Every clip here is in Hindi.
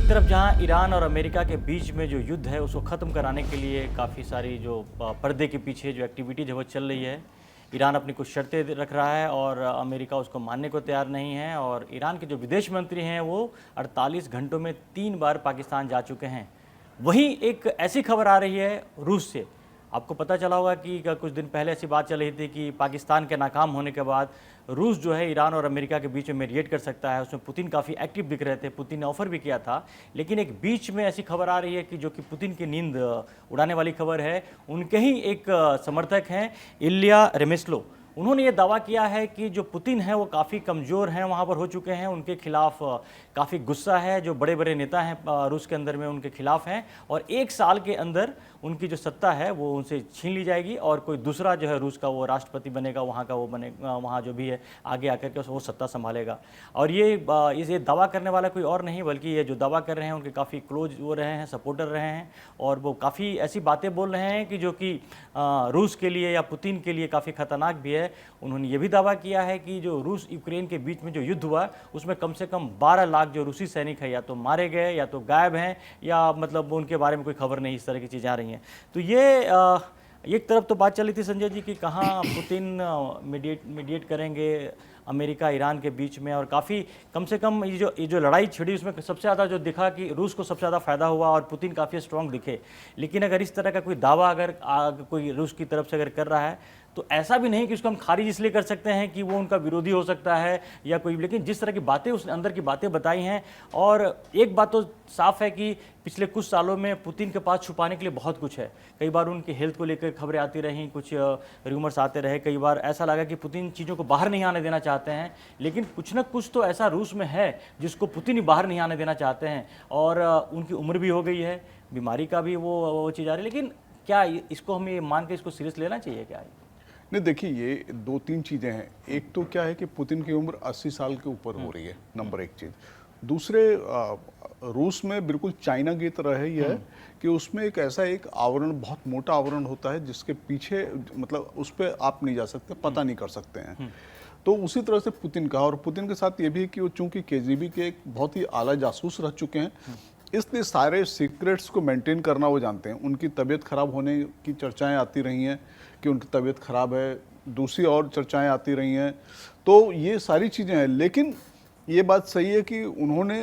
एक तरफ जहां ईरान और अमेरिका के बीच में जो युद्ध है उसको ख़त्म कराने के लिए काफ़ी सारी जो पर्दे के पीछे जो एक्टिविटीज़ है वो चल रही है। ईरान अपनी कुछ शर्तें रख रहा है और अमेरिका उसको मानने को तैयार नहीं है। और ईरान के जो विदेश मंत्री हैं वो 48 घंटों में 3 बार पाकिस्तान जा चुके हैं। वहीं एक ऐसी खबर आ रही है रूस से। आपको पता चला होगा कि कुछ दिन पहले ऐसी बात चल रही थी कि पाकिस्तान के नाकाम होने के बाद रूस जो है ईरान और अमेरिका के बीच में मीडिएट कर सकता है। उसमें पुतिन काफ़ी एक्टिव दिख रहे थे, पुतिन ने ऑफर भी किया था। लेकिन एक बीच में ऐसी खबर आ रही है कि जो कि पुतिन की नींद उड़ाने वाली खबर है। उनके ही एक समर्थक हैं इल्या रेमेस्लो, उन्होंने ये दावा किया है कि जो पुतिन है वो काफ़ी कमज़ोर हैं, वहाँ पर हो चुके हैं, उनके खिलाफ काफ़ी गुस्सा है। जो बड़े बड़े नेता हैं रूस के अंदर में उनके खिलाफ हैं और 1 साल के अंदर उनकी जो सत्ता है वो उनसे छीन ली जाएगी और कोई दूसरा जो है रूस का वो राष्ट्रपति बनेगा, वहाँ का वो बनेगा, वहाँ जो भी है आगे आकर के वो सत्ता संभालेगा। और ये दावा करने वाला कोई और नहीं बल्कि ये जो दावा कर रहे हैं उनके काफ़ी क्लोज वो रहे हैं, सपोर्टर रहे हैं और वो काफ़ी ऐसी बातें बोल रहे हैं कि जो कि रूस के लिए या पुतिन के लिए काफ़ी खतरनाक भी है। उन्होंने ये भी दावा किया है कि जो रूस यूक्रेन के बीच में जो युद्ध हुआ उसमें कम से कम 12 लाख जो रूसी सैनिक है या तो मारे गए या तो गायब हैं या मतलब उनके बारे में कोई खबर नहीं, इस तरह की चीज़ें आ रही हैं। तो ये एक तरफ तो बात चली थी संजय जी कि कहाँ पुतिन मीडिएट करेंगे अमेरिका ईरान के बीच में, और काफ़ी कम से कम ये जो लड़ाई छिड़ी उसमें सबसे ज़्यादा जो दिखा कि रूस को सबसे ज़्यादा फायदा हुआ और पुतिन काफ़ी स्ट्रांग दिखे। लेकिन अगर इस तरह का कोई दावा अगर कोई रूस की तरफ से अगर कर रहा है तो ऐसा भी नहीं कि उसको हम खारिज इसलिए कर सकते हैं कि वो उनका विरोधी हो सकता है या कोई, लेकिन जिस तरह की बातें उसने अंदर की बातें बताई हैं। और एक बात तो साफ है कि पिछले कुछ सालों में पुतिन के पास छुपाने के लिए बहुत कुछ है। कई बार उनकी हेल्थ को लेकर खबरें आती रहीं, कुछ रूमर्स आते रहे, कई बार ऐसा लगा कि पुतिन चीज़ों को बाहर नहीं आने देना चाहते हैं। लेकिन कुछ ना कुछ तो ऐसा रूस में है जिसको पुतिन ही बाहर नहीं आने देना चाहते हैं। और उनकी उम्र भी हो गई है, बीमारी का भी वो चीज़ आ रही है। लेकिन क्या इसको हमें मान के इसको सीरियस लेना चाहिए क्या? नहीं, देखिए ये 2-3 चीज़ें हैं। एक तो क्या है कि पुतिन की उम्र 80 साल के ऊपर हो रही है, नंबर 1 चीज़। दूसरे रूस में बिल्कुल चाइना की तरह है यह कि उसमें एक ऐसा एक आवरण, बहुत मोटा आवरण होता है जिसके पीछे मतलब उस पर आप नहीं जा सकते, पता नहीं कर सकते हैं। तो उसी तरह से पुतिन का, और पुतिन के साथ ये भी है कि वो चूंकि केजीबी के एक बहुत ही आला जासूस रह चुके हैं, इसलिए सारे सीक्रेट्स को मेंटेन करना वो जानते हैं। उनकी तबीयत खराब होने की चर्चाएं आती रही हैं कि उनकी तबीयत खराब है, दूसरी और चर्चाएं आती रही हैं। तो ये सारी चीज़ें हैं। लेकिन ये बात सही है कि उन्होंने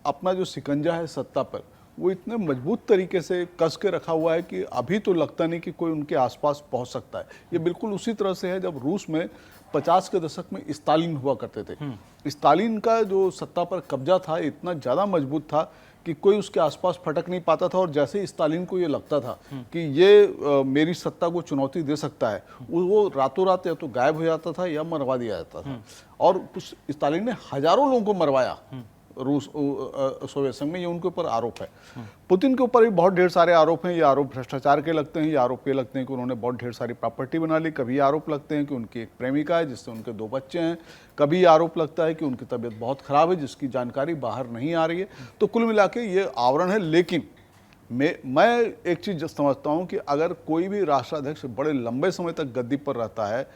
अपना जो शिकंजा है सत्ता पर वो इतने मजबूत तरीके से कस के रखा हुआ है कि अभी तो लगता नहीं कि कोई उनके आसपास पहुंच सकता है। ये बिल्कुल उसी तरह से है जब रूस में 50 के दशक में स्टालिन हुआ करते थे। स्टालिन का जो सत्ता पर कब्जा था इतना ज़्यादा मजबूत था कि कोई उसके आसपास फटक नहीं पाता था। और जैसे ही स्टालिन को ये लगता था कि ये मेरी सत्ता को चुनौती दे सकता है, वो रातों रात या तो गायब हो जाता था या मरवा दिया जाता था। और स्टालिन ने हजारों लोगों को मरवाया रूस सोवियत संघ में। ये उनके ऊपर आरोप है। पुतिन के ऊपर भी बहुत ढेर सारे आरोप हैं। ये आरोप भ्रष्टाचार के लगते हैं, ये आरोप ये लगते हैं कि उन्होंने बहुत ढेर सारी प्रॉपर्टी बना ली। कभी आरोप लगते हैं कि उनकी एक प्रेमिका है जिससे उनके 2 बच्चे हैं। कभी आरोप लगता है कि उनकी तबीयत बहुत खराब है जिसकी जानकारी बाहर नहीं आ रही है। तो कुल मिला के ये आवरण है। लेकिन मैं एक चीज़ समझता हूँ कि अगर कोई भी राष्ट्राध्यक्ष बड़े लंबे समय तक गद्दी पर रहता है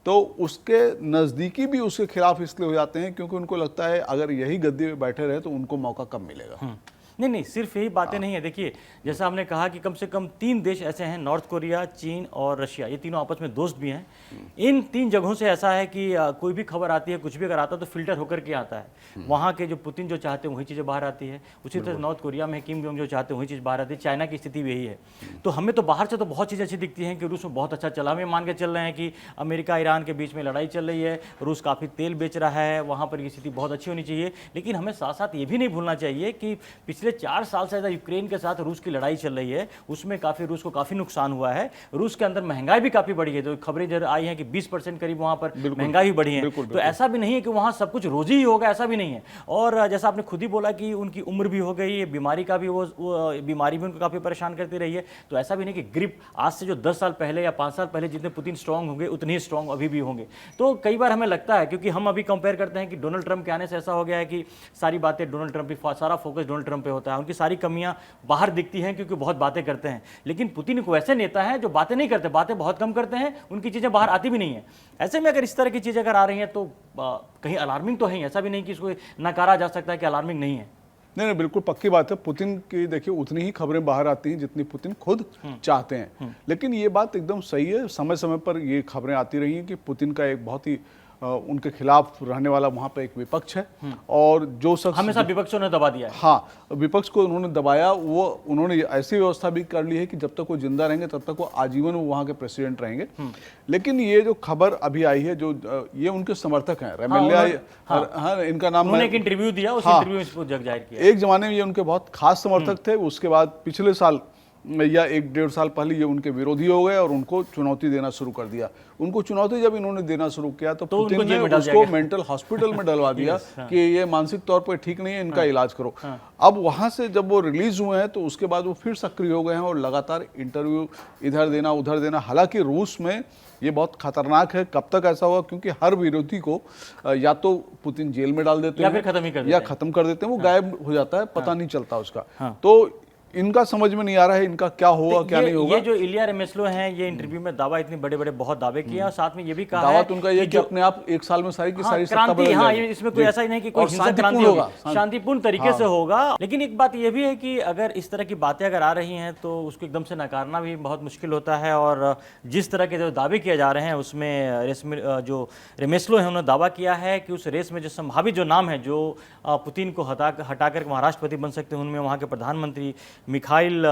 तो उसके नज़दीकी भी उसके खिलाफ इसलिए हो जाते हैं क्योंकि उनको लगता है अगर यही गद्दी पे बैठे रहे तो उनको मौका कब मिलेगा। नहीं, सिर्फ यही बातें नहीं है। देखिए जैसा हमने कहा कि कम से कम 3 देश ऐसे हैं, नॉर्थ कोरिया, चीन और रशिया, ये तीनों आपस में दोस्त भी हैं। इन 3 जगहों से ऐसा है कि कोई भी खबर आती है, कुछ भी अगर आता है तो फिल्टर होकर के आता है। वहाँ के जो पुतिन जो चाहते हैं वही चीज़ें बाहर आती है। उसी तरह नॉर्थ कोरिया में किम जोंग जो चाहते हैं वही चीज़ बाहर आती है। चाइना की स्थिति भी यही है। तो हमें तो बाहर से तो बहुत चीज़ें अच्छी दिखती हैं कि रूस में बहुत अच्छा चला। हमें मान के चल रहे हैं कि अमेरिका ईरान के बीच में लड़ाई चल रही है, रूस काफ़ी तेल बेच रहा है, वहाँ पर की स्थिति बहुत अच्छी होनी चाहिए। लेकिन हमें साथ साथ ये भी नहीं भूलना चाहिए कि पिछले 4 साल से यूक्रेन के साथ रूस की लड़ाई चल रही है, उसमें रूस को काफी नुकसान हुआ है। रूस के अंदर महंगाई भी काफी बढ़ी है। तो खबरें जब आई हैं कि 20% करीब वहां पर महंगाई भी बढ़ी है। तो ऐसा भी नहीं है कि वहां सब कुछ रोजी ही होगा, ऐसा भी नहीं है। और जैसा आपने खुद ही बोला कि उनकी उम्र भी हो गई है, बीमारी का भी वो बीमारी भी उनको काफी परेशान करती रही है। तो ऐसा भी नहीं कि ग्रिप आज से जो 10 साल पहले या 5 साल पहले जितने पुतिन स्ट्रांग होंगे उतने ही स्ट्रांग अभी भी होंगे। तो कई बार हमें लगता है, क्योंकि हम अभी कंपेयर करते हैं कि डोनाल्ड ट्रंप के आने से ऐसा हो गया है कि सारी बातें डोनाल्ड ट्रंप पे, सारा फोकस डोनाल्ड ट्रंप पे होता है। उनकी सारी कमियां बाहर दिखती हैं क्योंकि बहुत बातें करते हैं। लेकिन पुतिन को ऐसे नेता हैं जो बातें नहीं करते, बातें बहुत कम करते हैं, उनकी चीजें बाहर आती भी नहीं है। ऐसे में अगर इस तरह की चीजें अगर आ रही हैं तो कहीं अलार्मिंग तो है, ऐसा भी नहीं कि इसको नकारा जा सकता है कि अलार्मिंग नहीं है। नहीं नहीं, बिल्कुल पक्की बात है। पुतिन की देखिए उतनी ही खबरें बाहर आती हैं जितनी पुतिन खुद चाहते हैं। लेकिन ये बात एकदम सही है, समय समय पर ये खबरें आती रही हैं कि पुतिन का एक बहुत ही उनके खिलाफ रहने वाला वहां पे एक विपक्ष है, और जो शख्स हमेशा विपक्षों ने दबा दिया है। हाँ, विपक्ष को उन्होंने दबाया, वो उन्होंने ऐसी व्यवस्था भी कर ली है कि जब तक वो जिंदा रहेंगे तब तक वो आजीवन वहाँ के प्रेसिडेंट रहेंगे। लेकिन ये जो खबर अभी आई है, जो ये उनके समर्थक हैं रेमेलिया, हाँ, इनका नाम उन्होंने एक इंटरव्यू दिया, उस इंटरव्यू में इसको जग जाहिर किया। एक जमाने में ये उनके बहुत खास समर्थक थे, उसके बाद पिछले साल या 1-1.5 साल पहले ये उनके विरोधी हो गए और उनको चुनौती देना शुरू कर दिया। उनको चुनौती जब इन्होंने देना शुरू किया तो पुतिन ने उसको मेंटल हॉस्पिटल में डलवा दिया कि ये मानसिक तौर पर ठीक नहीं है, इनका इलाज करो। अब वहां से जब वो रिलीज हुए हैं तो उसके बाद वो फिर सक्रिय हो गए हैं और लगातार इंटरव्यू इधर देना उधर देना। हालांकि रूस में ये बहुत खतरनाक है, कब तक ऐसा होगा, क्योंकि हर विरोधी को या तो पुतिन जेल में डाल देते हैं या खत्म कर देते हैं, वो गायब हो जाता है, पता नहीं चलता उसका। तो इनका समझ में नहीं आ रहा है इनका क्या होगा क्या नहीं होगा। ये जो इलिया रेमेस्लो हैं, ये इंटरव्यू में दावा इतने बड़े बड़े बहुत दावे किए और साथ में ये भी कहा दावा है तो उनका ये कि अपने आप 1 साल में सारी की सारी सत्ता क्रांति, बदल हाँ, जाएगी। इसमें कोई ऐसा ही नहीं कि कोई हिंसक क्रांति होगा, शांतिपूर्ण तरीके से होगा। लेकिन एक बात ये भी है कि अगर इस तरह की बातें अगर आ रही हैं तो उसको एकदम से नकारना भी बहुत मुश्किल होता है। और जिस तरह के जो दावे किए जा रहे हैं उसमें जो रेमेस्लो है उन्होंने दावा किया है कि उस रेस में जो संभावित जो नाम है जो पुतिन को हटाकर वहाँ राष्ट्रपति बन सकते हैं, उनमें वहाँ के प्रधानमंत्री मिखाइल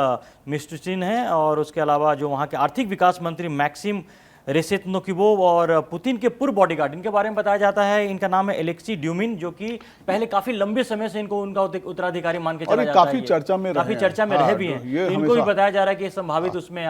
मिशुस्तिन है और उसके अलावा जो वहाँ के आर्थिक विकास मंत्री मैक्सिम रेसेतनोकिवोव और पुतिन के पूर्व बॉडीगार्ड, इनके बारे में बताया जाता है, इनका नाम है एलेक्सी ड्यूमिन, जो कि पहले काफी लंबे समय से इनको उनका उत्तराधिकारी मान के चला जाता है। काफी चर्चा में रहे भी हैं। इनको भी बताया जा रहा है कि संभावित उसमें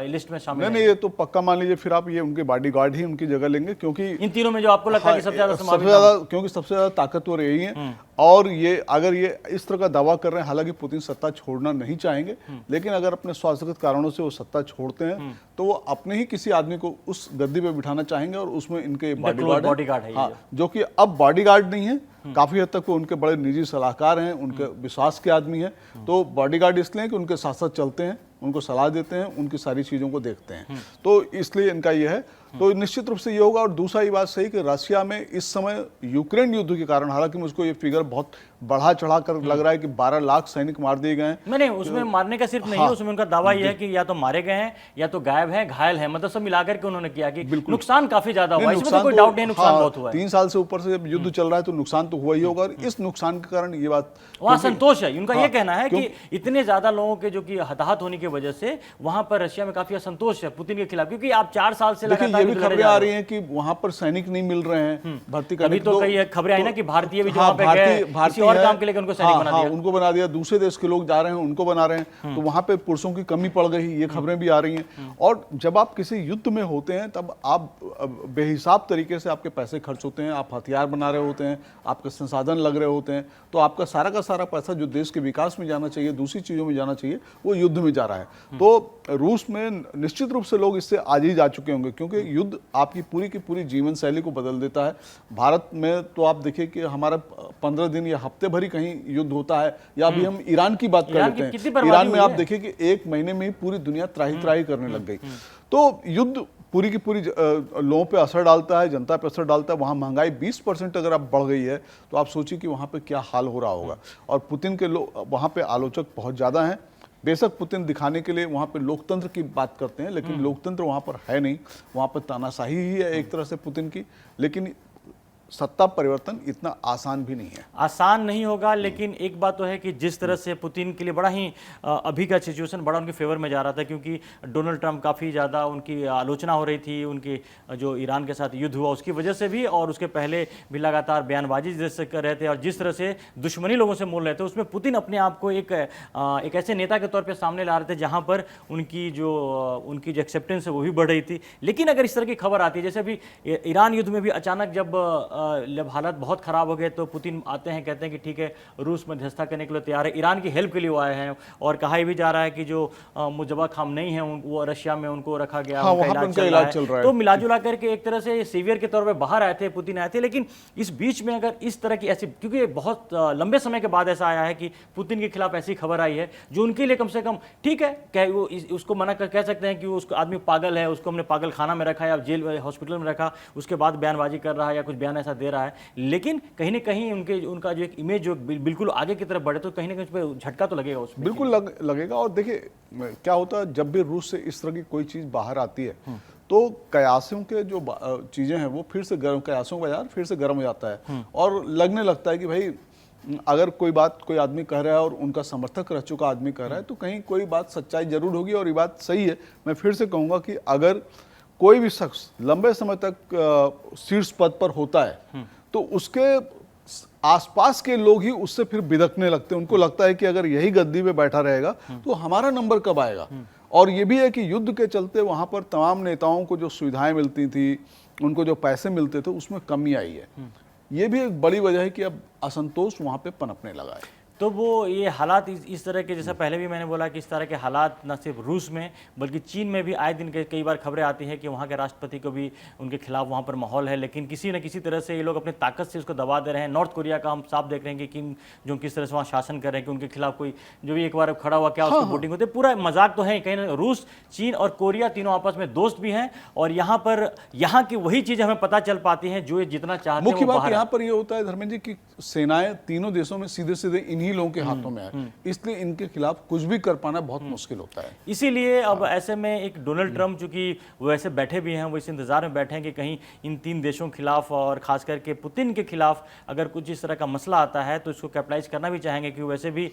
लिस्ट में शामिल नहीं, ये तो पक्का मान लीजिए फिर आप ये उनके बॉडीगार्ड ही उनकी जगह लेंगे, क्योंकि इन तीनों में जो आपको लगता है कि सबसे ज्यादा क्योंकि सबसे ज्यादा ताकतवर यही है। और ये अगर ये इस तरह का दावा कर रहे हैं, हालांकि पुतिन सत्ता छोड़ना नहीं चाहेंगे, लेकिन अगर अपने स्वास्थ्यगत कारणों से वो सत्ता छोड़ते हैं तो वो अपने ही किसी आदमी को उस गद्दी पे बिठाना चाहेंगे और उसमें इनके बॉडीगार्ड है, हाँ, जो कि अब बॉडीगार्ड नहीं है, काफी हद तक वो उनके बड़े निजी सलाहकार हैं, उनके विश्वास के आदमी हैं। तो बॉडीगार्ड इसलिए कि उनके साथ साथ चलते हैं, उनको सलाह देते हैं, उनकी सारी चीजों को देखते हैं, तो इसलिए इनका ये है। तो निश्चित रूप से ये होगा। और दूसरा ये बात सही कि रशिया में इस समय यूक्रेन युद्ध के कारण, हालांकि मुझको ये फिगर बहुत बढ़ा चढ़ा कर लग रहा है कि 12 लाख सैनिक मार दिए गए हैं। नहीं, उसमें मारने का सिर्फ नहीं है, उसमें उनका दावा यह है कि या तो मारे गए हैं या तो गायब हैं, घायल हैं, मतलब सब मिलाकर के उन्होंने किया कि नुकसान काफी ज्यादा हुआ है, इसमें तो कोई डाउट नहीं, नुकसान बहुत हुआ है। 3 साल से ऊपर से जब युद्ध चल रहा है तो नुकसान तो हुआ ही होगा। और इस नुकसान के कारण ये बात वहाँ संतोष है, उनका ये कहना है कि इतने ज्यादा लोगों के जो कि हताहत होने की वजह से वहां पर रशिया में काफी असंतोष है पुतिन के खिलाफ, क्योंकि आप 4 साल से लगातार ये भी खबरें आ रही हैं कि वहां पर सैनिक नहीं मिल रहे हैं भर्ती करने। तो कई खबरें आई ना कि भारतीय भी वहां पे गए किसी और काम के लिए उनको सैनिक बना दिया, उनको बना दिया, दूसरे देश के लोग जा रहे हैं उनको बना रहे हैं, तो वहां पे पुरुषों की कमी पड़ गई, ये खबरें भी आ रही हैं। और जब आप किसी युद्ध में होते हैं तब आप बेहिसाब तरीके से आपके पैसे खर्च होते हैं, आप हथियार बना रहे होते हैं, आपके संसाधन लग रहे होते हैं, तो आपका सारा का सारा पैसा जो देश के विकास में जाना चाहिए, दूसरी चीजों में जाना चाहिए, वो युद्ध में जा रहा है। तो रूस में निश्चित रूप से लोग इससे आज ही जा चुके होंगे, क्योंकि युद्ध आपकी पूरी की पूरी जीवन शैली को बदल देता है। भारत में तो आप देखिए कि हमारा 15 दिन या हफ्ते भर ही कहीं युद्ध होता है, या अभी हम ईरान की बात कर लेते हैं, ईरान में आप देखिए कि 1 महीने में ही पूरी दुनिया त्राही त्राही करने लग गई। तो युद्ध पूरी की पूरी लोगों पे असर डालता है, जनता पे असर डालता है। वहाँ महंगाई 20% अगर आप बढ़ गई है तो आप सोचिए कि वहाँ पे क्या हाल हो रहा होगा। और पुतिन के लोग वहाँ पे आलोचक बहुत ज़्यादा हैं। बेशक पुतिन दिखाने के लिए वहाँ पे लोकतंत्र की बात करते हैं, लेकिन लोकतंत्र वहाँ पर है नहीं, वहाँ पर तानाशाही ही है एक तरह से पुतिन की। लेकिन सत्ता परिवर्तन इतना आसान भी नहीं है, आसान नहीं होगा। लेकिन एक बात तो है कि जिस तरह से पुतिन के लिए बड़ा ही अभी का सिचुएशन बड़ा उनके फेवर में जा रहा था, क्योंकि डोनाल्ड ट्रंप काफ़ी ज़्यादा उनकी आलोचना हो रही थी, उनकी जो ईरान के साथ युद्ध हुआ उसकी वजह से भी, और उसके पहले भी लगातार बयानबाजी जैसे कर रहे थे और जिस तरह से दुश्मनी लोगों से मोल रहे थे, उसमें पुतिन अपने आप को एक ऐसे नेता के तौर पर सामने ला रहे थे जहाँ पर उनकी जो एक्सेप्टेंस है वो भी बढ़ रही थी। लेकिन अगर इस तरह की खबर आती है, जैसे अभी ईरान युद्ध में भी अचानक जब हालत बहुत ख़राब हो गए तो पुतिन आते हैं, कहते हैं कि ठीक है रूस मध्यस्थता करने के लिए तैयार है, ईरान की हेल्प के लिए वो आए हैं। और कहा भी जा रहा है कि जो मुजब्बा खामनेई हैं वो रशिया में उनको रखा गया, उनका इलाज चल रहा है। तो मिलाजुला करके एक तरह से सेवियर के तौर पर बाहर आए थे, पुतिन आए थे। लेकिन इस बीच में अगर इस तरह की ऐसी, क्योंकि बहुत लंबे समय के बाद ऐसा आया है कि पुतिन के खिलाफ ऐसी खबर आई है जो उनके लिए कम से कम ठीक है, क्या वो उसको मना कर कह सकते हैं कि उसको आदमी पागल है, उसको हमने पागल खाना में रखा या जेल हॉस्पिटल में रखा, उसके बाद बयानबाजी कर रहा है या कुछ बयान ऐसा ऐसा दे रहा है, लेकिन कहीं ना कहीं उनका जो एक इमेज जो बिल्कुल आगे की तरफ बढ़े तो कहीं ना कहीं उस पर झटका तो लगेगा उसमें। बिल्कुल लगेगा। और देखिए क्या होता है, जब भी रूस से इस तरह की कोई चीज़ बाहर आती है तो कयासों के जो चीज़ें हैं वो फिर से गर्म, कयासों का बाजार फिर से गर्म हो जाता है और लगने लगता है कि भाई अगर कोई बात कोई आदमी कह रहा है और उनका समर्थक रह चुका आदमी कह रहा है तो कहीं कोई बात सच्चाई जरूर होगी। और ये बात सही है। मैं फिर से कहूँगा कि अगर कोई भी शख्स लंबे समय तक शीर्ष पद पर होता है तो उसके आसपास के लोग ही उससे फिर बिदकने लगते हैं। उनको लगता है कि अगर यही गद्दी पे बैठा रहेगा तो हमारा नंबर कब आएगा। और ये भी है कि युद्ध के चलते वहां पर तमाम नेताओं को जो सुविधाएं मिलती थी, उनको जो पैसे मिलते थे, उसमें कमी आई है। ये भी एक बड़ी वजह है कि अब असंतोष वहां पे पनपने लगा है। तो वो ये हालात इस तरह के, जैसा पहले भी मैंने बोला कि इस तरह के हालात न सिर्फ रूस में बल्कि चीन में भी आए दिन कई बार खबरें आती हैं कि वहाँ के राष्ट्रपति को भी उनके खिलाफ वहाँ पर माहौल है, लेकिन किसी न किसी तरह से ये लोग अपनी ताकत से उसको दबा दे रहे हैं। नॉर्थ कोरिया का हम साफ देख रहे हैं कि किम जो किस तरह से वहाँ शासन कर रहे हैं कि उनके खिलाफ कोई जो भी एक बार खड़ा हुआ क्या उसकी वोटिंग होती है। पूरा मजाक तो है कहीं। रूस, चीन और कोरिया तीनों आपस में दोस्त भी हैं और यहाँ पर यहाँ की वही चीज़ हमें पता चल पाती है जो ये जितना चाहते हैं। मुख्य बात यहाँ पर ये होता है धर्मेंद्र जी की सेनाएं तीनों देशों में सीधे सीधे इन्हीं लोगों के हाथों में है, इसलिए इनके खिलाफ कुछ भी कर पाना बहुत मुश्किल होता है। इसीलिए अब ऐसे में एक डोनाल्ड ट्रंप चूंकि वो ऐसे बैठे भी हैं, वो इस इंतजार में बैठे हैं कि कहीं इन तीन देशों के खिलाफ और खास करके पुतिन के खिलाफ अगर कुछ इस तरह का मसला आता है तो इसको कैपिटलाइज करना भी चाहेंगे, क्योंकि वैसे भी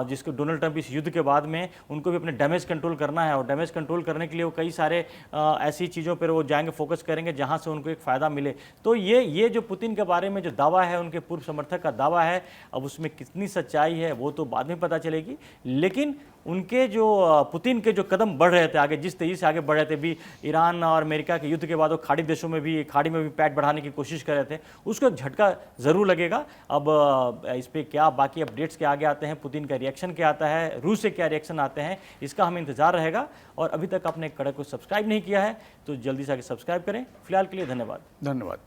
जिसको डोनाल्ड ट्रंप इस युद्ध के बाद में उनको भी अपने डैमेज कंट्रोल करना है और डैमेज कंट्रोल करने के लिए वो कई सारे ऐसी चीज़ों पर वो जाएंगे, फोकस करेंगे जहाँ से उनको एक फ़ायदा मिले। तो ये जो पुतिन के बारे में जो दावा है, उनके पूर्व समर्थक का दावा है, अब उसमें कितनी सच्चाई है वो तो बाद में पता चलेगी। लेकिन उनके जो पुतिन के जो कदम बढ़ रहे थे आगे, जिस तेजी से आगे बढ़ रहे थे भी, ईरान और अमेरिका के युद्ध के बाद वो खाड़ी देशों में भी, खाड़ी में भी पैठ बढ़ाने की कोशिश कर रहे थे, उसको एक झटका ज़रूर लगेगा। अब इस पर क्या बाकी अपडेट्स के आगे आते हैं, पुतिन का रिएक्शन क्या आता है, रूस से क्या रिएक्शन आते हैं, इसका हमें इंतजार रहेगा। और अभी तक आपने कड़क को सब्सक्राइब नहीं किया है तो जल्दी से आगे सब्सक्राइब करें। फिलहाल के लिए धन्यवाद।